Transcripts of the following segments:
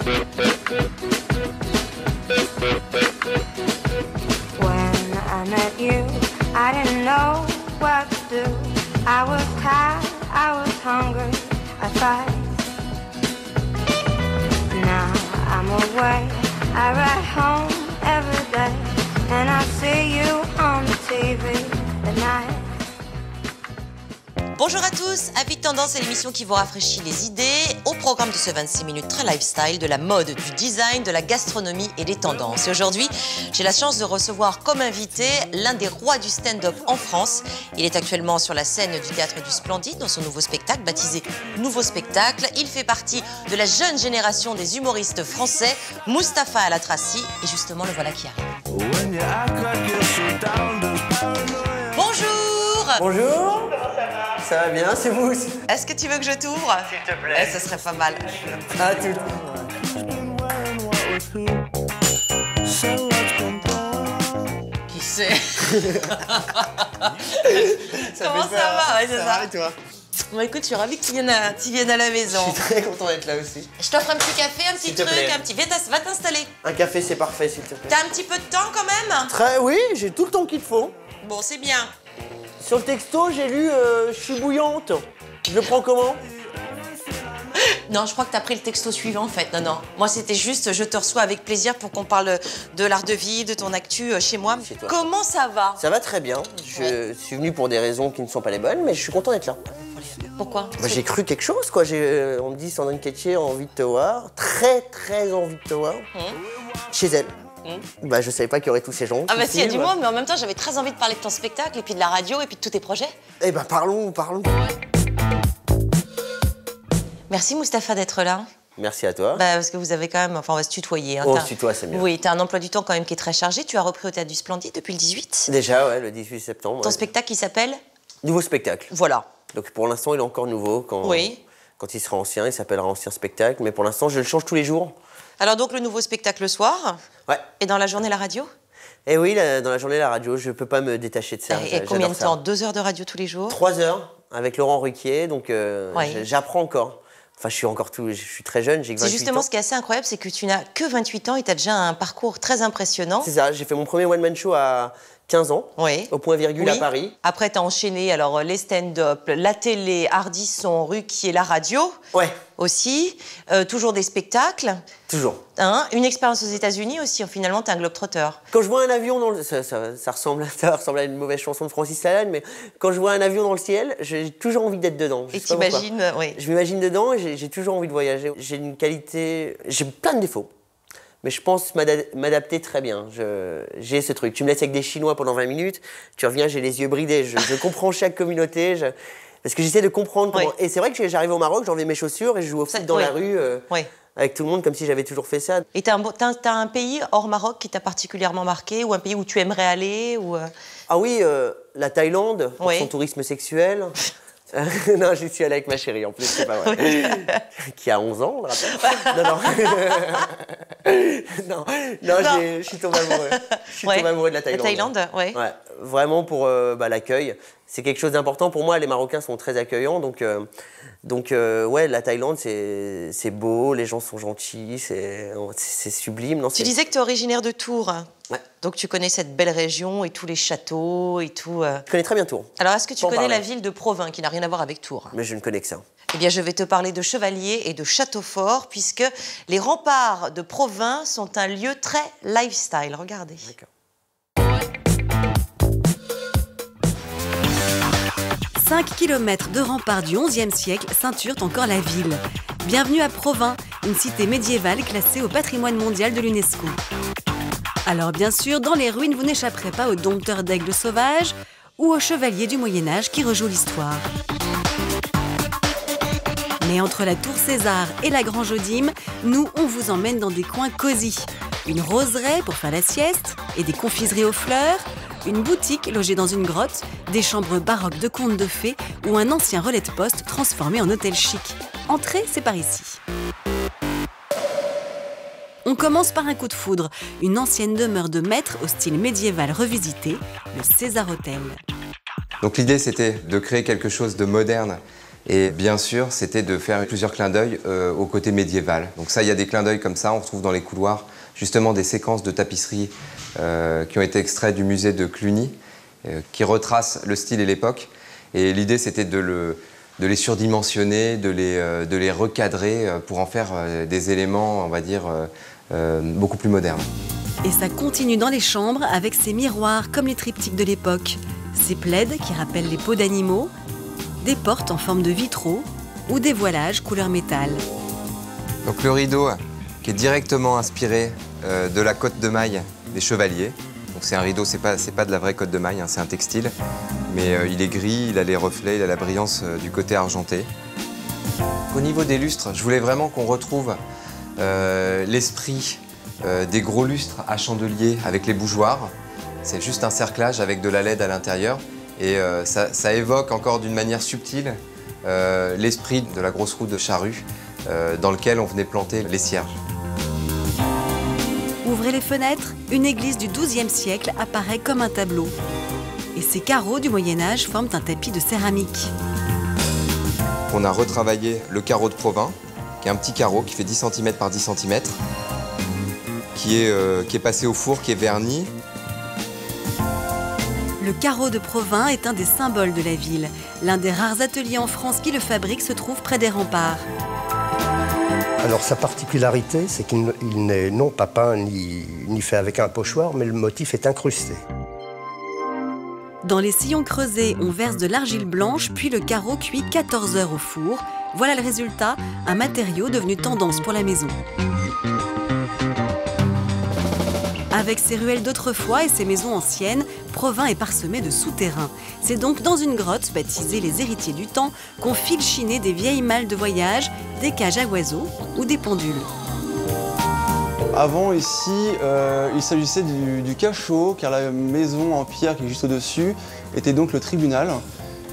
When I met you, I didn't know what to do. I was tired, I was hungry, I fight. Now I'm away, I ride home every day, and I see you on the TV at night. Bonjour à tous, Avis de Tendance, c'est l'émission qui vous rafraîchit les idées. Au programme de ce 26 minutes très lifestyle, de la mode, du design, de la gastronomie et des tendances. Et aujourd'hui, j'ai la chance de recevoir comme invité l'un des rois du stand-up en France. Il est actuellement sur la scène du Théâtre du Splendide dans son nouveau spectacle, baptisé Nouveau Spectacle. Il fait partie de la jeune génération des humoristes français, Mustapha Alatrassi. Et justement, le voilà qui arrive. Bonjour. Bonjour. Ça va bien, c'est vous aussi. Est-ce que tu veux que je t'ouvre? S'il te plaît. Ça serait pas mal. À tout. Qui c'est? Comment ça peur. va? Ouais, c'est ça. Et toi? Bon, écoute, je suis ravie que tu viennes à la maison. Je suis très content d'être là aussi. Je t'offre un petit café, un petit S'il te truc, plaît. un petit... Viens, va t'installer. Un café, c'est parfait, s'il te plaît. T'as un petit peu de temps quand même? Très, oui, j'ai tout le temps qu'il faut. Bon, c'est bien. Sur le texto, j'ai lu je suis bouillante. Je le prends comment? Non, je crois que t'as pris le texto suivant en fait. Non. Moi, c'était juste, je te reçois avec plaisir pour qu'on parle de l'art de vie, de ton actu chez moi. Chez toi. Comment ça va? Ça va très bien. Je suis venu pour des raisons qui ne sont pas les bonnes, mais je suis content d'être là. Pourquoi? Bah, j'ai cru quelque chose, quoi. On me dit, Sandrine Quétier a envie de te voir. Très, très envie de te voir. Chez elle. Bah, je savais pas qu'il y aurait tous ces gens. Ah qui bah si, il y a du filment. monde, mais en même temps, j'avais très envie de parler de ton spectacle et puis de la radio et puis de tous tes projets. Eh ben, parlons. Merci Mustapha d'être là. Merci à toi. Bah, parce que vous avez quand même, enfin on va se tutoyer. Hein, On se tutoie, c'est mieux. Oui, t'as un emploi du temps quand même qui est très chargé. Tu as repris au Théâtre du Splendide depuis le 18. Déjà, ouais, le 18 septembre. Ton Ouais. spectacle qui s'appelle? Nouveau spectacle. Voilà. Donc pour l'instant, il est encore nouveau. Quand il sera ancien, il s'appellera Ancien Spectacle. Mais pour l'instant, je le change tous les jours. Alors donc le nouveau spectacle le soir. Ouais. Et dans la journée la radio? Et oui, dans la journée, la radio, je peux pas me détacher de ça. Et combien de J'adore temps? 2 heures de radio tous les jours? 3 heures avec Laurent Ruquier. Donc Ouais. j'apprends encore. Enfin, je suis très jeune, j'ai 28 ans. C'est justement ce qui est assez incroyable, c'est que tu n'as que 28 ans et tu as déjà un parcours très impressionnant. C'est ça, j'ai fait mon premier one-man show à 15 ans, Oui. au Point Virgule à Oui. Paris. Après, tu as enchaîné alors, les stand-up, la télé, Ardisson, Ruquier, la radio Ouais, aussi. Toujours des spectacles. toujours. Hein, une expérience aux États-Unis aussi. Finalement, tu es un globe-trotter. Quand je vois un avion dans le... Ça ressemble à une mauvaise chanson de Francis Lalanne, mais quand je vois un avion dans le ciel, j'ai toujours envie d'être dedans. Je Et sais pas pourquoi. t'imagines, oui. Je m'imagine dedans et j'ai toujours envie de voyager. J'ai une qualité... J'ai plein de défauts, mais je pense m'adapter très bien. J'ai ce truc. Tu me laisses avec des Chinois pendant 20 minutes, tu reviens, j'ai les yeux bridés. Je comprends chaque communauté. Parce que j'essaie de comprendre comment... Oui. Et c'est vrai que j'arrive au Maroc, j'enlève mes chaussures et je joue au foot dans oui. la rue Oui. avec tout le monde comme si j'avais toujours fait ça. Et t'as un pays hors Maroc qui t'a particulièrement marqué, ou un pays où tu aimerais aller ou Ah oui, la Thaïlande, pour Oui. son tourisme sexuel. Non, j'y suis allée avec ma chérie, en plus, c'est pas vrai. Qui a 11 ans, on le rappelle. Non. Je suis tombé amoureux. Je suis tombé amoureux de la Thaïlande. La Thaïlande, oui. Ouais, vraiment pour l'accueil. C'est quelque chose d'important pour moi. Les Marocains sont très accueillants, donc ouais, la Thaïlande, c'est beau, les gens sont gentils, c'est sublime. Non, Tu disais que tu es originaire de Tours. Ouais. Donc tu connais cette belle région et tous les châteaux et tout. Je connais très bien Tours, Alors est-ce que tu Faut en connais la parler. ville de Provins qui n'a rien à voir avec Tours? mais je ne connais que ça. Eh bien je vais te parler de Chevalier et de Châteaufort puisque les remparts de Provins sont un lieu très lifestyle. Regardez. D'accord. 5 km de remparts du XIe siècle ceinturent encore la ville. Bienvenue à Provins, une cité médiévale classée au patrimoine mondial de l'UNESCO. Alors bien sûr, dans les ruines, vous n'échapperez pas aux dompteurs d'aigles sauvages ou aux chevaliers du Moyen-Âge qui rejouent l'histoire. Mais entre la tour César et la Grange Odime, nous, on vous emmène dans des coins cosy. Une roseraie pour faire la sieste et des confiseries aux fleurs, une boutique logée dans une grotte, des chambres baroques de contes de fées ou un ancien relais de poste transformé en hôtel chic. Entrez, c'est par ici. On commence par un coup de foudre, une ancienne demeure de maître au style médiéval revisité, le César Hotel. Donc l'idée, c'était de créer quelque chose de moderne Et bien sûr, c'était de faire plusieurs clins d'œil au côté médiéval. Donc ça, il y a des clins d'œil comme ça, on retrouve dans les couloirs justement des séquences de tapisserie qui ont été extraites du musée de Cluny, qui retracent le style et l'époque. Et l'idée, c'était de les surdimensionner, de les recadrer pour en faire des éléments, on va dire, beaucoup plus modernes. Et ça continue dans les chambres avec ces miroirs comme les triptyques de l'époque, ces plaids qui rappellent les peaux d'animaux, des portes en forme de vitraux ou des voilages couleur métal. Donc le rideau qui est directement inspiré de la cotte de maille des chevaliers. Donc c'est un rideau, c'est pas de la vraie cotte de maille, hein, c'est un textile. Mais il est gris, il a les reflets, il a la brillance du côté argenté. Au niveau des lustres, je voulais vraiment qu'on retrouve l'esprit des gros lustres à chandelier avec les bougeoirs. C'est juste un cerclage avec de la LED à l'intérieur. Et ça évoque encore d'une manière subtile l'esprit de la grosse roue de charrue dans lequel on venait planter les cierges. Ouvrez les fenêtres, une église du XIIe siècle apparaît comme un tableau. Et ces carreaux du Moyen-Âge forment un tapis de céramique. On a retravaillé le carreau de Provins, qui est un petit carreau qui fait 10 cm par 10 cm, qui est passé au four, qui est verni. Le carreau de Provins est un des symboles de la ville. L'un des rares ateliers en France qui le fabrique se trouve près des remparts. Alors sa particularité, c'est qu'il n'est non pas peint ni fait avec un pochoir, mais le motif est incrusté. Dans les sillons creusés, on verse de l'argile blanche, puis le carreau cuit 14 heures au four. Voilà le résultat, un matériau devenu tendance pour la maison. Avec ses ruelles d'autrefois et ses maisons anciennes, Provins est parsemé de souterrains. C'est donc dans une grotte, baptisée les Héritiers du Temps, qu'on file chiner des vieilles malles de voyage, des cages à oiseaux ou des pendules. Avant, ici, il s'agissait du cachot, car la maison en pierre qui est juste au-dessus était donc le tribunal.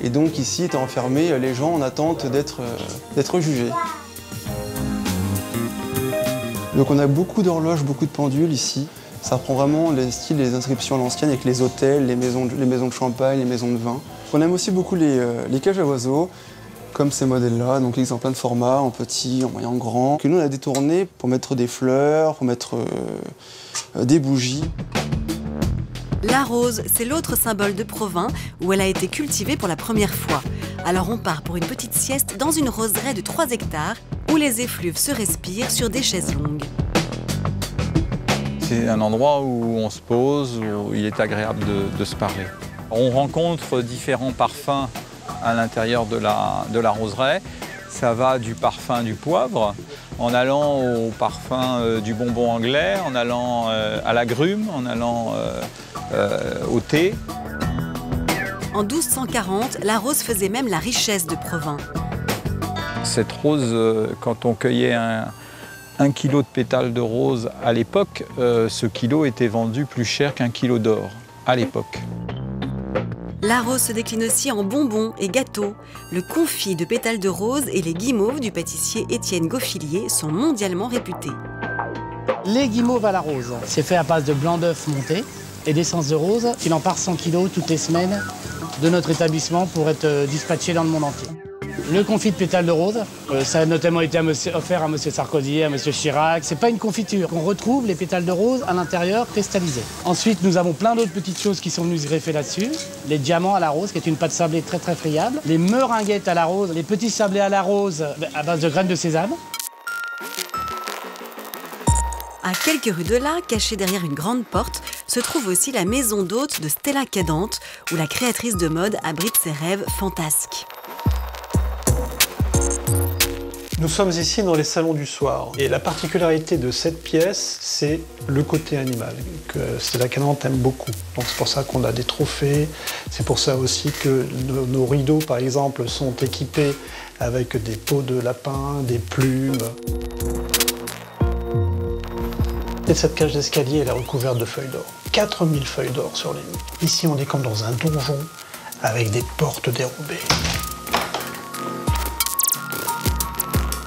Et donc ici étaient enfermés les gens en attente d'être jugés. Donc on a beaucoup d'horloges, beaucoup de pendules ici. Ça reprend vraiment les styles et les inscriptions à l'ancienne avec les hôtels, les maisons de champagne, les maisons de vin. On aime aussi beaucoup les cages à oiseaux, comme ces modèles-là, donc ils sont en plein de formats, en petit, en moyen, en grand. Que nous on a détourné pour mettre des fleurs, pour mettre des bougies. La rose, c'est l'autre symbole de Provins où elle a été cultivée pour la première fois. Alors on part pour une petite sieste dans une roseraie de 3 hectares où les effluves se respirent sur des chaises longues. C'est un endroit où on se pose, où il est agréable de se parler. On rencontre différents parfums à l'intérieur de la roseraie. Ça va du parfum du poivre, en allant au parfum du bonbon anglais, en allant à l'agrume, en allant au thé. En 1240, la rose faisait même la richesse de Provins. Cette rose, quand on cueillait un kilo de pétales de rose à l'époque, ce kilo était vendu plus cher qu'un kilo d'or à l'époque. La rose se décline aussi en bonbons et gâteaux. Le confit de pétales de rose et les guimauves du pâtissier Étienne Gauffilier sont mondialement réputés. Les guimauves à la rose, c'est fait à base de blanc d'œuf monté et d'essence de rose. Il en part 100 kg toutes les semaines de notre établissement pour être dispatché dans le monde entier. Le confit de pétales de rose, ça a notamment été offert à M. Sarkozy, à M. Chirac. C'est pas une confiture. On retrouve les pétales de rose à l'intérieur cristallisés. Ensuite, nous avons plein d'autres petites choses qui sont venues se greffer là-dessus. Les diamants à la rose, qui est une pâte sablée très très friable. Les meringuettes à la rose, les petits sablés à la rose à base de graines de sésame. À quelques rues de là, cachée derrière une grande porte, se trouve aussi la maison d'hôte de Stella Cadente, où la créatrice de mode abrite ses rêves fantasques. Nous sommes ici dans les salons du soir. Et la particularité de cette pièce, c'est le côté animal, que Stella Cadente aime beaucoup. Donc c'est pour ça qu'on a des trophées. C'est pour ça aussi que nos rideaux, par exemple, sont équipés avec des peaux de lapin, des plumes. Et cette cage d'escalier, elle est recouverte de feuilles d'or. 4000 feuilles d'or sur les murs. Ici, on est comme dans un donjon avec des portes dérobées.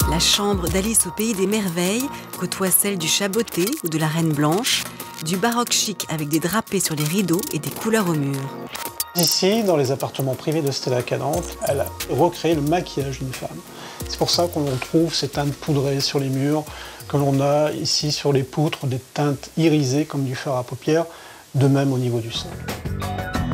La chambre d'Alice au Pays des Merveilles côtoie celle du Chat Botté ou de la Reine Blanche, du baroque chic avec des drapés sur les rideaux et des couleurs au mur. Ici, dans les appartements privés de Stella Cadente, elle a recréé le maquillage d'une femme. C'est pour ça qu'on retrouve ces teintes poudrées sur les murs, que l'on a ici sur les poutres, des teintes irisées comme du fard à paupières, de même au niveau du sol.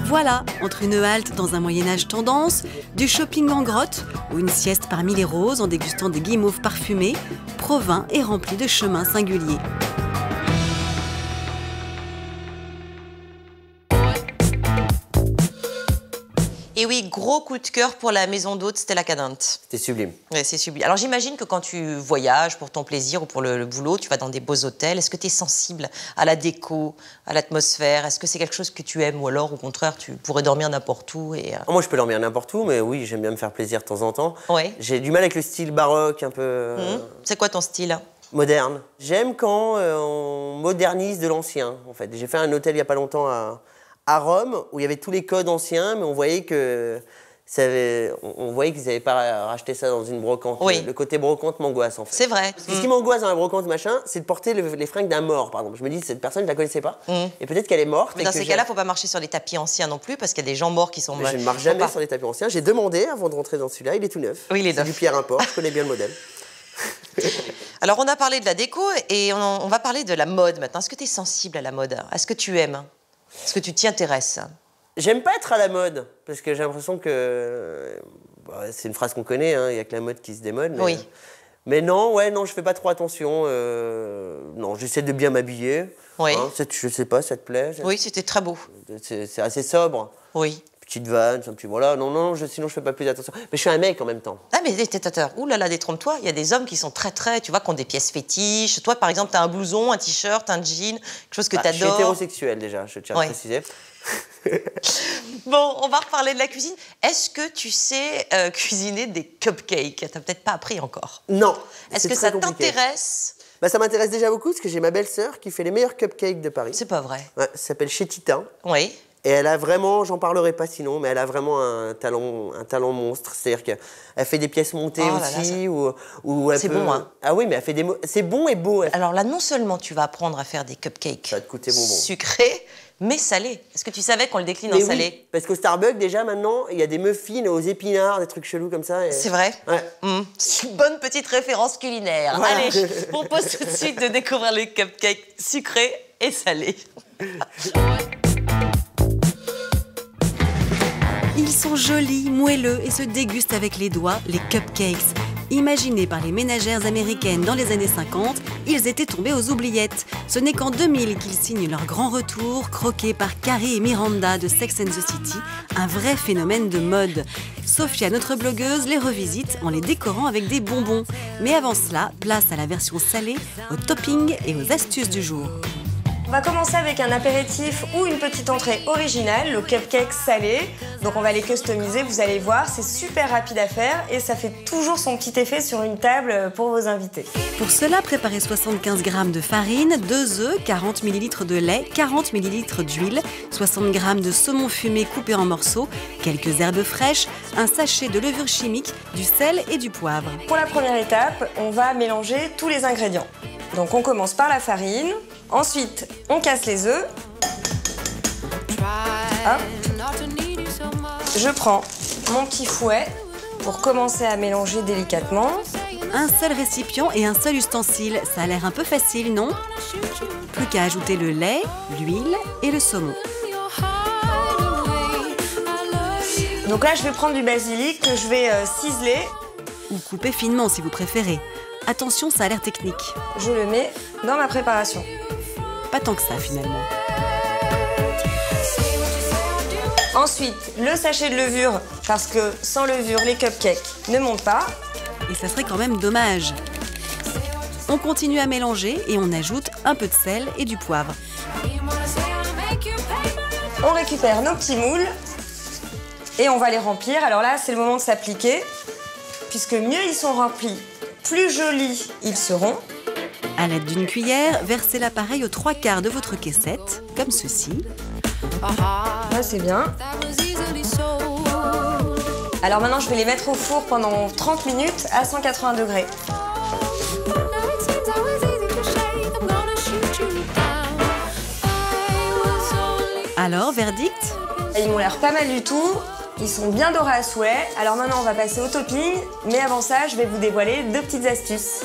Voilà, entre une halte dans un Moyen-Âge tendance, du shopping en grotte ou une sieste parmi les roses en dégustant des guimauves parfumés, Provins est rempli de chemins singuliers. Et oui, gros coup de cœur pour la maison d'hôte Stella Cadente. C'était sublime. Ouais, c'est sublime. Alors j'imagine que quand tu voyages pour ton plaisir ou pour le boulot, tu vas dans des beaux hôtels. Est-ce que tu es sensible à la déco, à l'atmosphère? Est-ce que c'est quelque chose que tu aimes ou alors au contraire tu pourrais dormir n'importe où Moi je peux dormir n'importe où, mais oui, j'aime bien me faire plaisir de temps en temps. Ouais. J'ai du mal avec le style baroque, un peu... C'est quoi ton style? Moderne. J'aime quand on modernise de l'ancien, en fait. J'ai fait un hôtel il n'y a pas longtemps à Rome, où il y avait tous les codes anciens, mais on voyait que on voyait qu'ils n'avaient pas racheté ça dans une brocante. Oui. Le côté brocante m'angoisse, en fait. C'est vrai. Parce que ce qui m'angoisse dans la brocante, machin, c'est de porter les fringues d'un mort, par exemple. Je me dis, cette personne, je la connaissais pas. Et peut-être qu'elle est morte. Mais dans ces cas-là, il ne faut pas marcher sur les tapis anciens non plus, parce qu'il y a des gens morts qui sont... Mais je ne marche jamais sur les tapis anciens. J'ai demandé, avant de rentrer dans celui-là, il est tout neuf. Oui, il est neuf. Du Pierre Import, je connais bien le modèle. Alors, on a parlé de la déco et on va parler de la mode maintenant. Est-ce que tu es sensible à la mode? Est-ce que tu aimes? Est-ce que tu t'y intéresses? J'aime pas être à la mode, parce que j'ai l'impression que... c'est une phrase qu'on connaît, il n'y a que la mode qui se démode. Mais, oui. Mais non, je fais pas trop attention. Non, j'essaie de bien m'habiller. Oui. Je sais pas, ça te plaît? Oui, c'était très beau. C'est assez sobre. Oui. Petite vanne, un petit voilà. Non, sinon je fais pas plus attention. Mais je suis un mec en même temps. Ah mais détectateur, ouh là là, détrompe-toi, il y a des hommes qui sont très, tu vois, qui ont des pièces fétiches. Toi, par exemple, tu as un blouson, un t-shirt, un jean, quelque chose que tu adores. Je suis hétérosexuel déjà, je tiens à préciser. Bon, on va reparler de la cuisine. Est-ce que tu sais cuisiner des cupcakes? Tu n'as peut-être pas appris encore. Non. Est-ce que ça t'intéresse? Ça m'intéresse déjà beaucoup parce que j'ai ma belle-sœur qui fait les meilleurs cupcakes de Paris. C'est pas vrai. Ouais, ça s'appelle Chez Titin. Oui. Et elle a vraiment, j'en parlerai pas sinon, mais elle a vraiment un talent monstre. C'est-à-dire qu'elle fait des pièces montées aussi. C'est bon, hein? Ah oui, mais elle fait des... C'est bon et beau. Alors là, non seulement tu vas apprendre à faire des cupcakes ça va te coûter bonbon. Sucrés, mais salés. Est-ce que tu savais qu'on le décline en salé? Oui, parce qu'au Starbucks, déjà, maintenant, il y a des muffins aux épinards, des trucs chelous comme ça. C'est vrai? Ouais. C'est une bonne petite référence culinaire. Voilà. Allez, je vous propose tout de suite de découvrir les cupcakes sucrés et salés. Ils sont jolis, moelleux et se dégustent avec les doigts, les cupcakes. Imaginés par les ménagères américaines dans les années 50, ils étaient tombés aux oubliettes. Ce n'est qu'en 2000 qu'ils signent leur grand retour, croqués par Carrie et Miranda de Sex and the City, un vrai phénomène de mode. Sophia, notre blogueuse, les revisite en les décorant avec des bonbons. Mais avant cela, place à la version salée, aux toppings et aux astuces du jour. On va commencer avec un apéritif ou une petite entrée originale, le cupcake salé. Donc on va les customiser, vous allez voir, c'est super rapide à faire et ça fait toujours son petit effet sur une table pour vos invités. Pour cela, préparez 75 g de farine, 2 œufs, 40 ml de lait, 40 ml d'huile, 60 g de saumon fumé coupé en morceaux, quelques herbes fraîches, un sachet de levure chimique, du sel et du poivre. Pour la première étape, on va mélanger tous les ingrédients. Donc on commence par la farine. Ensuite, on casse les œufs. Hop. Je prends mon petit fouet pour commencer à mélanger délicatement. Un seul récipient et un seul ustensile, ça a l'air un peu facile, non? Plus qu'à ajouter le lait, l'huile et le saumon. Donc là, je vais prendre du basilic que je vais ciseler. Ou couper finement si vous préférez. Attention, ça a l'air technique. Je le mets dans ma préparation. Pas tant que ça, finalement. Ensuite, le sachet de levure, parce que sans levure, les cupcakes ne montent pas. Et ça serait quand même dommage. On continue à mélanger et on ajoute un peu de sel et du poivre. On récupère nos petits moules et on va les remplir. Alors là, c'est le moment de s'appliquer, puisque mieux ils sont remplis, plus jolis ils seront. À l'aide d'une cuillère, versez l'appareil aux 3/4 de votre caissette, comme ceci. Là, c'est bien. Alors maintenant, je vais les mettre au four pendant 30 minutes à 180 degrés. Alors, verdict? Ils m'ont l'air pas mal du tout. Ils sont bien dorés à souhait. Alors maintenant, on va passer au topping. Mais avant ça, je vais vous dévoiler 2 petites astuces.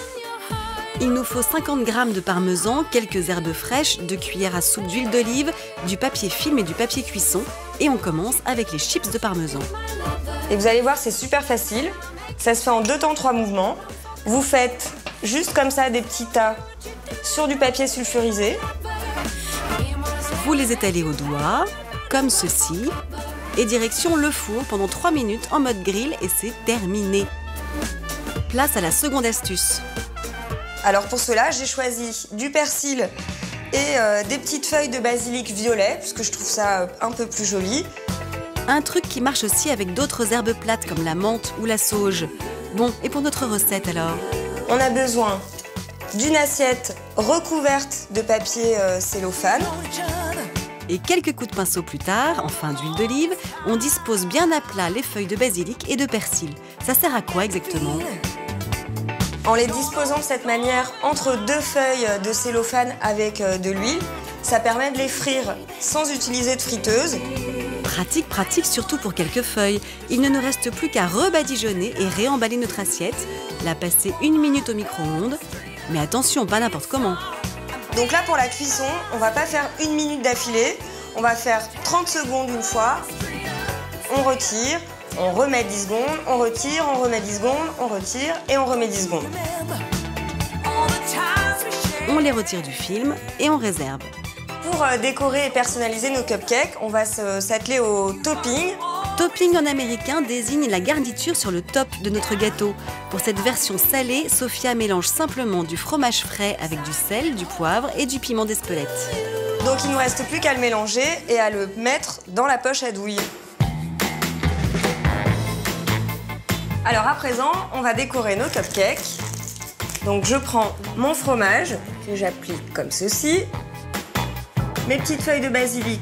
Il nous faut 50 g de parmesan, quelques herbes fraîches, 2 cuillères à soupe d'huile d'olive, du papier film et du papier cuisson. Et on commence avec les chips de parmesan. Et vous allez voir, c'est super facile. Ça se fait en 2 temps 3 mouvements. Vous faites juste comme ça des petits tas sur du papier sulfurisé. Vous les étalez au doigt, comme ceci. Et direction le four pendant 3 minutes en mode grill et c'est terminé. Place à la seconde astuce. Alors pour cela, j'ai choisi du persil et des petites feuilles de basilic violet, puisque je trouve ça un peu plus joli. Un truc qui marche aussi avec d'autres herbes plates comme la menthe ou la sauge. Bon, et pour notre recette alors? On a besoin d'une assiette recouverte de papier cellophane. Et quelques coups de pinceau plus tard, enfin d'huile d'olive, on dispose bien à plat les feuilles de basilic et de persil. Ça sert à quoi exactement? En les disposant de cette manière entre 2 feuilles de cellophane avec de l'huile, ça permet de les frire sans utiliser de friteuse. Pratique, pratique, surtout pour quelques feuilles. Il ne nous reste plus qu'à rebadigeonner et réemballer notre assiette, la passer 1 minute au micro-ondes. Mais attention, pas n'importe comment. Donc là, pour la cuisson, on va pas faire 1 minute d'affilée, on va faire 30 secondes une fois, on retire, on remet 10 secondes, on retire, on remet 10 secondes, on retire et on remet 10 secondes. On les retire du film et on réserve. Pour décorer et personnaliser nos cupcakes, on va s'atteler au topping. Topping en américain désigne la garniture sur le top de notre gâteau. Pour cette version salée, Sophia mélange simplement du fromage frais avec du sel, du poivre et du piment d'Espelette. Donc il ne nous reste plus qu'à le mélanger et à le mettre dans la poche à douille. Alors à présent, on va décorer nos cupcakes. Donc je prends mon fromage que j'applique comme ceci, mes petites feuilles de basilic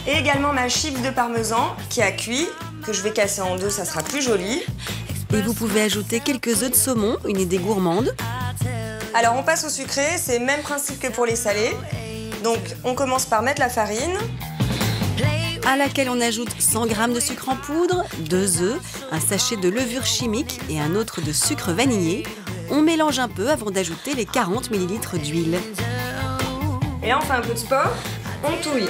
et également ma chips de parmesan qui a cuit, que je vais casser en 2, ça sera plus joli. Et vous pouvez ajouter quelques œufs de saumon, une idée gourmande. Alors on passe au sucré, c'est le même principe que pour les salés. Donc on commence par mettre la farine, à laquelle on ajoute 100 g de sucre en poudre, 2 œufs, un sachet de levure chimique et un autre de sucre vanillé. On mélange un peu avant d'ajouter les 40 ml d'huile. Et là on fait un peu de sport, on touille.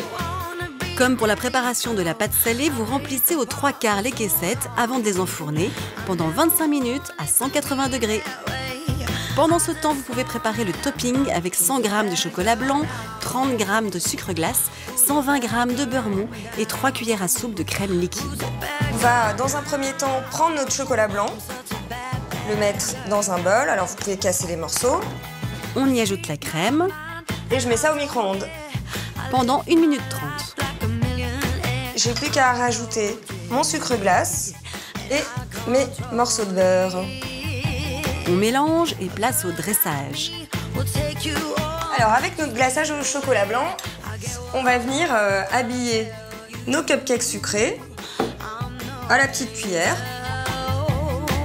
Comme pour la préparation de la pâte salée, vous remplissez aux 3/4 les caissettes avant de les enfourner pendant 25 minutes à 180 degrés. Pendant ce temps, vous pouvez préparer le topping avec 100 g de chocolat blanc, 30 g de sucre glace, 120 g de beurre mou et 3 cuillères à soupe de crème liquide. On va dans un premier temps prendre notre chocolat blanc, le mettre dans un bol, alors vous pouvez casser les morceaux. On y ajoute la crème. Et je mets ça au micro-ondes. Pendant 1 minute 30. J'ai plus qu'à rajouter mon sucre glace et mes morceaux de beurre. On mélange et place au dressage. Alors avec notre glaçage au chocolat blanc, on va venir habiller nos cupcakes sucrés à la petite cuillère.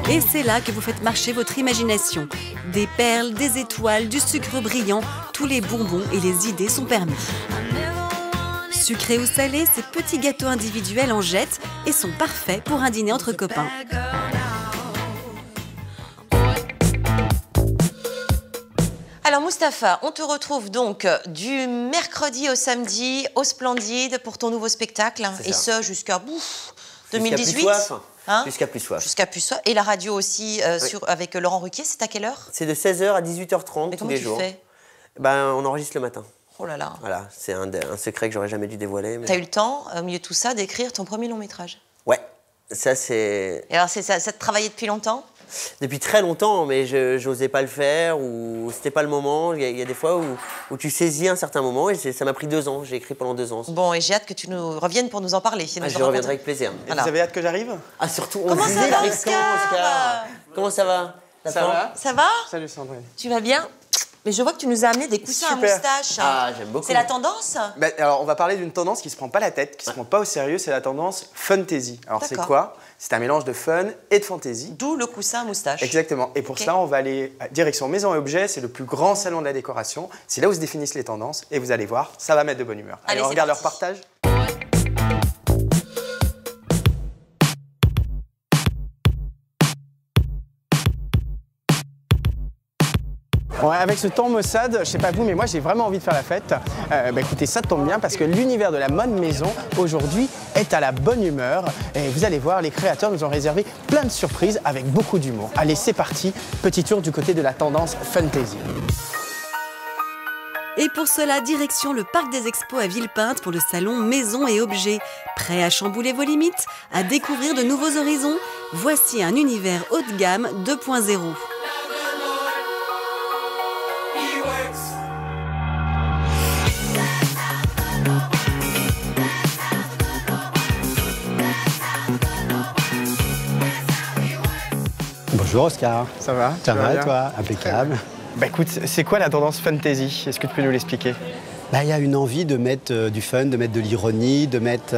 Et c'est là que vous faites marcher votre imagination. Des perles, des étoiles, du sucre brillant, tous les bonbons et les idées sont permis. Sucrés ou salés, ces petits gâteaux individuels en jettent et sont parfaits pour un dîner entre copains. Alors Mustapha, on te retrouve donc du mercredi au samedi au Splendide pour ton nouveau spectacle. Et ce jusqu'à 2018. Jusqu'à plus soif. Jusqu'à plus soif. Et la radio aussi avec Laurent Ruquier, c'est à quelle heure? C'est de 16h à 18h30 tous les jours. Comment tu fais? On enregistre le matin. Oh là là. Voilà, c'est un secret que j'aurais jamais dû dévoiler. Mais... T'as eu le temps, au milieu de tout ça, d'écrire ton premier long métrage? Ouais, ça c'est... Et alors ça te travaillait depuis longtemps? Depuis très longtemps, mais je n'osais pas le faire ou c'était pas le moment. Il y a des fois où tu saisis un certain moment et ça m'a pris 2 ans. J'ai écrit pendant 2 ans. Bon, et j'ai hâte que tu nous reviennes pour nous en parler. Je reviendrai avec plaisir. Voilà. Vous avez hâte que j'arrive? Ah, surtout, on Comment disait, ça va, Oscar? Comment ça va? Ça va? Ça va? Salut Sandrine. Tu vas bien? Mais je vois que tu nous as amené des coussins à moustache. Ah, j'aime beaucoup. C'est la tendance? Alors, on va parler d'une tendance qui se prend pas la tête, qui se prend pas au sérieux, c'est la tendance fantasy. Alors, c'est quoi? C'est un mélange de fun et de fantasy. D'où le coussin à moustache. Exactement. Et pour ça, on va aller direction Maison et Objets. C'est le plus grand salon de la décoration. C'est là où se définissent les tendances. Et vous allez voir, ça va mettre de bonne humeur. Allez, on regarde leur partage. Bon, avec ce temps maussade, je sais pas vous, mais moi j'ai vraiment envie de faire la fête. Écoutez, ça tombe bien parce que l'univers de la mode maison aujourd'hui est à la bonne humeur. Et vous allez voir, les créateurs nous ont réservé plein de surprises avec beaucoup d'humour. Allez, c'est parti, petit tour du côté de la tendance fantasy. Et pour cela, direction le Parc des Expos à Villepinte pour le salon Maisons et Objets. Prêt à chambouler vos limites, à découvrir de nouveaux horizons? Voici un univers haut de gamme 2.0. Bonjour Oscar. Ça va? Ça va et toi? Impeccable. Bah écoute, c'est quoi la tendance fantasy? Est-ce que tu peux nous l'expliquer? Il y a une envie de mettre du fun, de mettre de l'ironie, de mettre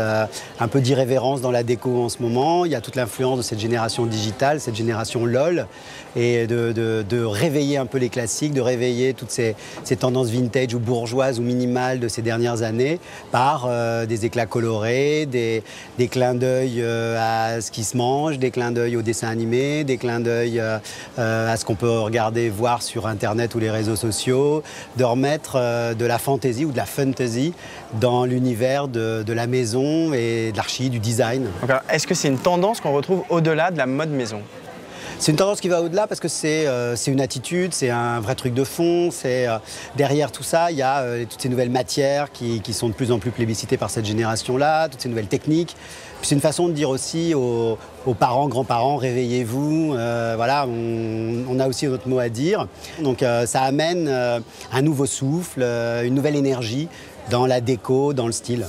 un peu d'irrévérence dans la déco en ce moment. Il y a toute l'influence de cette génération digitale, cette génération LOL, et de réveiller un peu les classiques, de réveiller toutes ces tendances vintage ou bourgeoises ou minimales de ces dernières années par des éclats colorés, des clins d'œil à ce qui se mange, des clins d'œil aux dessins animés, des clins d'œil à ce qu'on peut regarder, voir sur Internet ou les réseaux sociaux, de remettre de la fantaisie ou de la fantasy dans l'univers de la maison et de l'archi, du design. Est-ce que c'est une tendance qu'on retrouve au-delà de la mode maison? C'est une tendance qui va au-delà parce que c'est une attitude, c'est un vrai truc de fond. Derrière tout ça, il y a toutes ces nouvelles matières qui sont de plus en plus plébiscitées par cette génération-là, toutes ces nouvelles techniques. C'est une façon de dire aussi aux parents, grands-parents, réveillez-vous. Voilà, on a aussi notre mot à dire. Donc ça amène un nouveau souffle, une nouvelle énergie dans la déco, dans le style.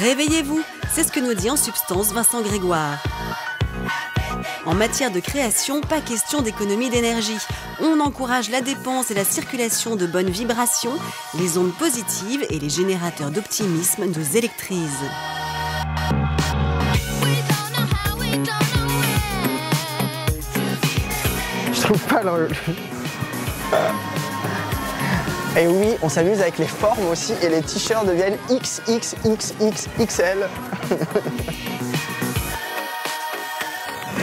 Réveillez-vous, c'est ce que nous dit en substance Vincent Grégoire. En matière de création, pas question d'économie d'énergie. On encourage la dépense et la circulation de bonnes vibrations. Les ondes positives et les générateurs d'optimisme nous électrisent. Je trouve pas le... Et oui, on s'amuse avec les formes aussi et les t-shirts deviennent XXXXXL.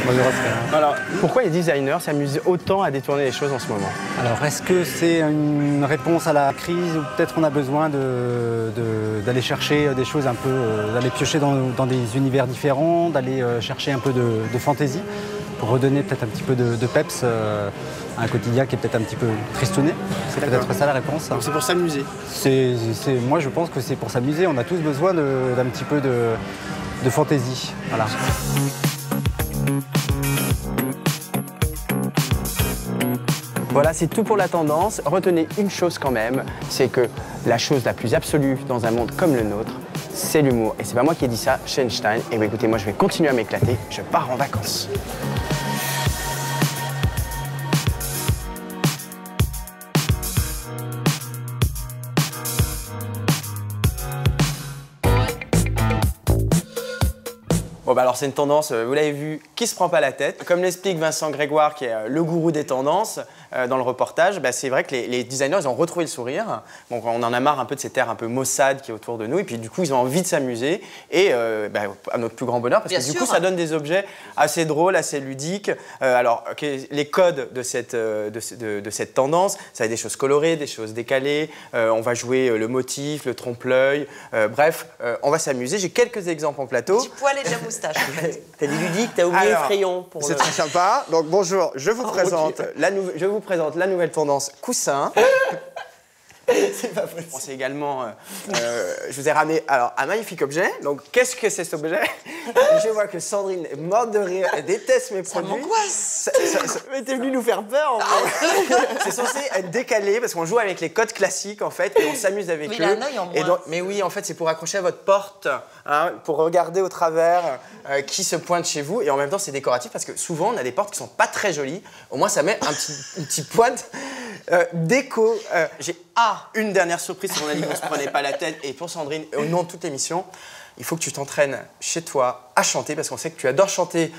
Bonjour Oscar. Alors, pourquoi les designers s'amusent autant à détourner les choses en ce moment? Alors, est-ce que c'est une réponse à la crise ou peut-être on a besoin d'aller chercher des choses un peu, d'aller piocher dans des univers différents, d'aller chercher un peu de fantaisie pour redonner peut-être un petit peu de peps à un quotidien qui est peut-être un petit peu tristouné? C'est peut-être ça la réponse. Donc c'est pour s'amuser? Moi, je pense que c'est pour s'amuser. On a tous besoin d'un petit peu de fantaisie. Voilà. Voilà, c'est tout pour la tendance. Retenez une chose quand même, c'est que la chose la plus absolue dans un monde comme le nôtre, c'est l'humour. Et c'est pas moi qui ai dit ça, Einstein. Et bien écoutez, moi je vais continuer à m'éclater, je pars en vacances. Bon bah alors c'est une tendance, vous l'avez vu, qui se prend pas la tête. Comme l'explique Vincent Grégoire, qui est le gourou des tendances, dans le reportage, bah, c'est vrai que les designers ils ont retrouvé le sourire. Donc on en a marre un peu de cette ère un peu maussade qui est autour de nous. Et puis du coup ils ont envie de s'amuser. Et à notre plus grand bonheur, parce que du coup ça donne des objets assez drôles, assez ludiques. Alors les codes de cette tendance, ça va être des choses colorées, des choses décalées. On va jouer le motif, le trompe-l'œil. Bref, on va s'amuser. J'ai quelques exemples en plateau. Petit poil et de la moustache. T'as dit ludique, t'as oublié le crayon. C'est très sympa. Donc bonjour, je vous présente la nouvelle tendance coussin. C'est pas possible. On sait également, je vous ai ramené un magnifique objet. Donc qu'est-ce que c'est cet objet? Je vois que Sandrine est morte de rire, elle déteste mes produits. Ça m'angoisse. Mais t'es venu nous faire peur en fait. C'est censé être décalé parce qu'on joue avec les codes classiques en fait et on s'amuse avec eux. Il a un œil en moins. Et donc, mais oui, en fait, c'est pour accrocher à votre porte, hein, pour regarder au travers qui se pointe chez vous. Et en même temps, c'est décoratif parce que souvent, on a des portes qui sont pas très jolies. Au moins, ça met une petite pointe déco. J'ai une dernière surprise si on a dit qu'on se prenait pas la tête. Et pour Sandrine, au nom de toute l'émission, il faut que tu t'entraînes chez toi à chanter parce qu'on sait que tu adores chanter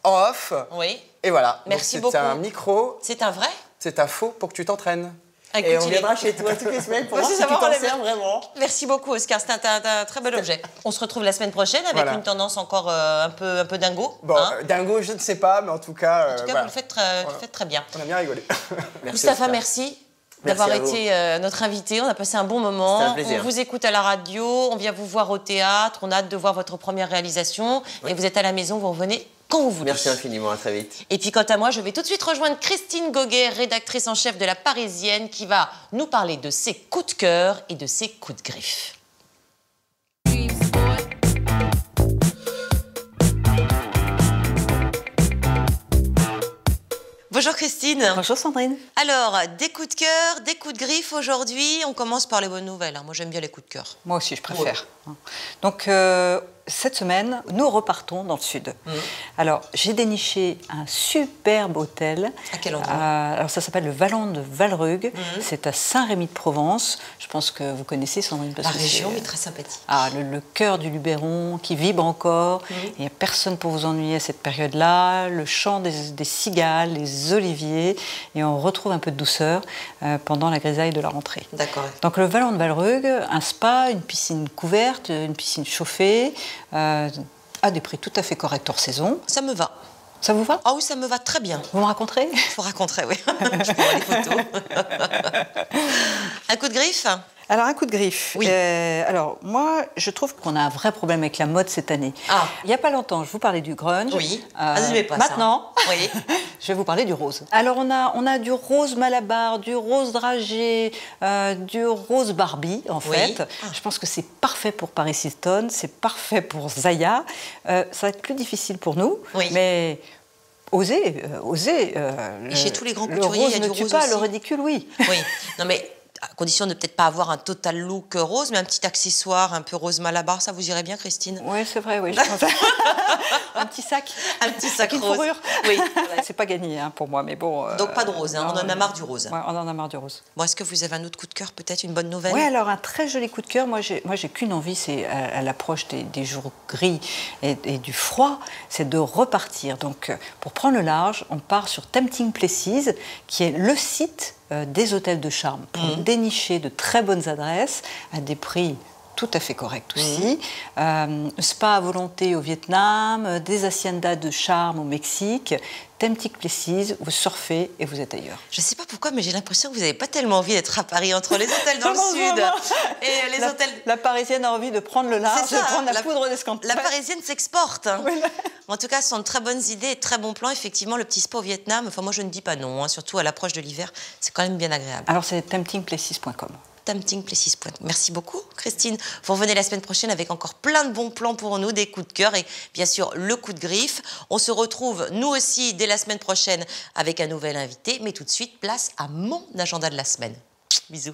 en off. Oui. Et voilà. Merci donc, beaucoup. C'est un micro. C'est un vrai? C'est un faux pour que tu t'entraînes. Écoute, et on viendra chez toi toutes les semaines pour voir si tu t'en sers vraiment. Merci beaucoup, Oscar. C'est un très bel objet. On se retrouve la semaine prochaine avec une tendance encore un peu dingo. Bon, dingo, je ne sais pas, mais en tout cas... vous le faites très bien. On a bien rigolé. Moustapha, merci d'avoir été notre invité. On a passé un bon moment. Un plaisir. On vous écoute à la radio, on vient vous voir au théâtre, on a hâte de voir votre première réalisation. Et vous êtes à la maison, vous revenez quand vous voulez. Merci infiniment, à très vite. Et puis quant à moi, je vais tout de suite rejoindre Christine Goguet, rédactrice en chef de La Parisienne, qui va nous parler de ses coups de cœur et de ses coups de griffe. Bonjour Christine. Bonjour Sandrine. Alors, des coups de cœur, des coups de griffe aujourd'hui. On commence par les bonnes nouvelles. Moi, j'aime bien les coups de cœur. Moi aussi, je préfère. Ouais. Donc, cette semaine, nous repartons dans le sud. Alors, j'ai déniché un superbe hôtel. À quel endroit? Alors, ça s'appelle le Vallon de Valrugue. C'est à Saint-Rémy-de-Provence. Je pense que vous connaissez Sandrine. La région est très sympathique. Ah, le cœur du Luberon qui vibre encore. Il n'y a personne pour vous ennuyer à cette période-là. Le chant des cigales, les oliviers. Et on retrouve un peu de douceur pendant la grisaille de la rentrée. D'accord. Donc, le Vallon de Valrugue, un spa, une piscine couverte, une piscine chauffée. À des prix tout à fait corrects hors saison. Ça me va. Ça vous va? Ah oui, ça me va très bien. Vous me raconterez? Je vous raconterai, oui. Je prendrai les photos. Un coup de griffe? Alors, un coup de griffe. Oui. Alors, moi, je trouve qu'on a un vrai problème avec la mode cette année. Il n'y a pas longtemps, je vous parlais du grunge. Oui. Maintenant, oui. je vais vous parler du rose. Alors, on a du rose Malabar, du rose dragé, du rose Barbie, en fait. Je pense que c'est parfait pour Paris Hilton, c'est parfait pour Zaya. Ça va être plus difficile pour nous, mais... Osez. Et chez tous les grands couturiers, il y a du rose aussi. Le rose ne tue pas, le ridicule, oui. Oui. Non, mais à condition de peut-être pas avoir un total look rose, mais un petit accessoire un peu rose Malabar, ça vous irait bien, Christine? Oui, c'est vrai, oui. Je pense. Un petit sac. Un petit sac une rose. Fourrure. Oui. C'est pas gagné pour moi, mais bon. Donc pas de rose, on en a marre du rose. Ouais, on en a marre du rose. Bon, est-ce que vous avez un autre coup de cœur, peut-être une bonne nouvelle? Oui, alors un très joli coup de cœur. Moi, j'ai qu'une envie, c'est à l'approche des jours gris et du froid, c'est de repartir. Donc, pour prendre le large, on part sur Tempting Places, qui est le site des hôtels de charme pour dénicher de très bonnes adresses à des prix tout à fait corrects aussi. Spa à volonté au Vietnam, des haciendas de charme au Mexique. Tempting Places, vous surfez et vous êtes ailleurs. Je ne sais pas pourquoi, mais j'ai l'impression que vous n'avez pas tellement envie d'être à Paris, entre les hôtels dans le sud et les hôtels... La Parisienne a envie de prendre le large, de prendre la poudre d'escampette. La Parisienne s'exporte. Oui, en tout cas, ce sont de très bonnes idées et de très bons plans. Effectivement, le petit spa au Vietnam, enfin moi je ne dis pas non, surtout à l'approche de l'hiver, c'est quand même bien agréable. Alors c'est temptingplaces.com. Temptingplaces.com. Merci beaucoup, Christine. Vous revenez la semaine prochaine avec encore plein de bons plans pour nous, des coups de cœur et bien sûr le coup de griffe. On se retrouve, nous aussi, dès la semaine prochaine avec un nouvel invité. Mais tout de suite, place à mon agenda de la semaine. Bisous.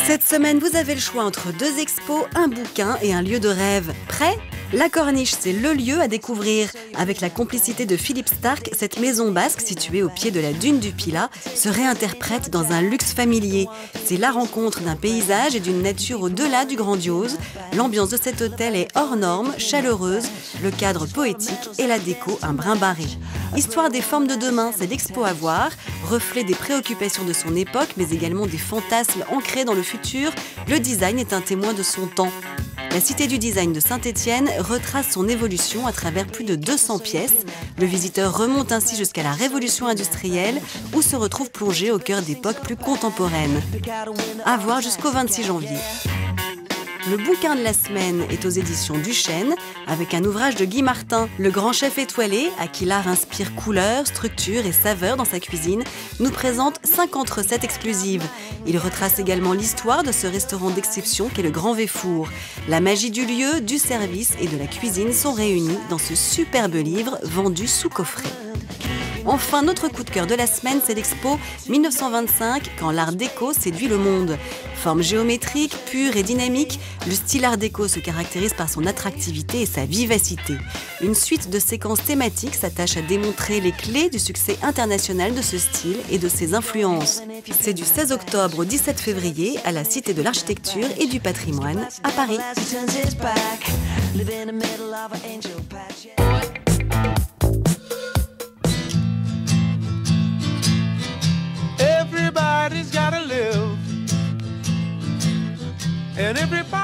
Cette semaine, vous avez le choix entre 2 expos, un bouquin et un lieu de rêve. Prêt ? La Corniche, c'est le lieu à découvrir. Avec la complicité de Philippe Stark, cette maison basque située au pied de la dune du Pilat se réinterprète dans un luxe familier. C'est la rencontre d'un paysage et d'une nature au-delà du grandiose. L'ambiance de cet hôtel est hors norme, chaleureuse, le cadre poétique et la déco un brin barré. Histoire des formes de demain, c'est l'expo à voir, reflet des préoccupations de son époque, mais également des fantasmes ancrés dans le futur. Le design est un témoin de son temps. La Cité du Design de Saint-Étienne retrace son évolution à travers plus de 200 pièces. Le visiteur remonte ainsi jusqu'à la révolution industrielle où se retrouve plongé au cœur d'époques plus contemporaines. À voir jusqu'au 26 janvier. Le bouquin de la semaine est aux éditions Duchesne, avec un ouvrage de Guy Martin. Le grand chef étoilé, à qui l'art inspire couleurs, structures et saveurs dans sa cuisine, nous présente 50 recettes exclusives. Il retrace également l'histoire de ce restaurant d'exception qu'est le Grand Véfour. La magie du lieu, du service et de la cuisine sont réunies dans ce superbe livre vendu sous coffret. Enfin, notre coup de cœur de la semaine, c'est l'expo 1925, quand l'art déco séduit le monde. Forme géométrique, pure et dynamique, le style art déco se caractérise par son attractivité et sa vivacité. Une suite de séquences thématiques s'attache à démontrer les clés du succès international de ce style et de ses influences. C'est du 16 octobre au 17 février à la Cité de l'Architecture et du Patrimoine à Paris. and everybody